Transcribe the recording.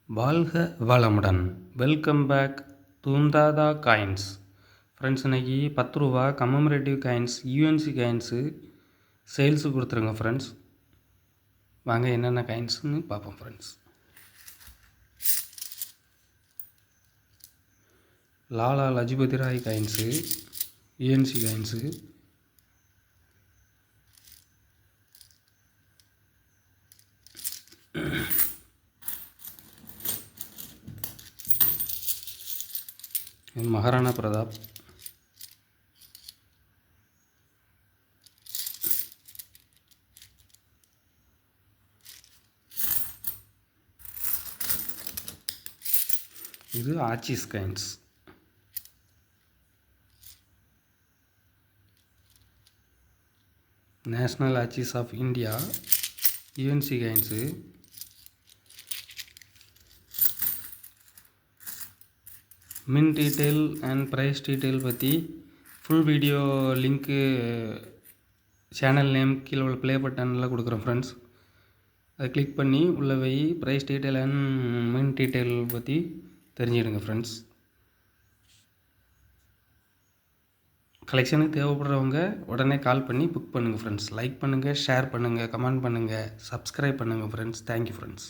வாழ்க வளமுடன். Welcome back தூந்தாதா காயின்ஸ். ஃப்ரெண்ட்ஸ், இன்றைக்கி 10 ரூபா கமமரேட்டிவ் காயின்ஸ் யூஎன்சி காயின்ஸு சேல்ஸுக்கு கொடுத்துருங்க ஃப்ரெண்ட்ஸ். வாங்க என்னென்ன காயின்ஸ்னு பார்ப்போம் friends. Lala Lajpat Rai coins UNC coins, Maharana Pratap, இது Archives coins, National Archives of India UNC coins, மின் டீட்டெயில் அண்ட் ப்ரைஸ் டீட்டெயில் பற்றி ஃபுல் வீடியோ லிங்க்கு சேனல் நேம் கீழே உள்ள ப்ளே பட்டனில் கொடுக்குறேன் ஃப்ரெண்ட்ஸ். அதை கிளிக் பண்ணி உள்ளே போய் ப்ரைஸ் டீட்டெயில் அண்ட் மின் டீட்டெயில் பற்றி தெரிஞ்சிடுங்க ஃப்ரெண்ட்ஸ். கலெக்ஷனுக்கு தேவைப்படுறவங்க உடனே கால் பண்ணி புக் பண்ணுங்கள் ஃப்ரெண்ட்ஸ். லைக் பண்ணுங்கள், ஷேர் பண்ணுங்கள், கமெண்ட் பண்ணுங்கள், சப்ஸ்கிரைப் பண்ணுங்கள் ஃப்ரெண்ட்ஸ். Thank you friends.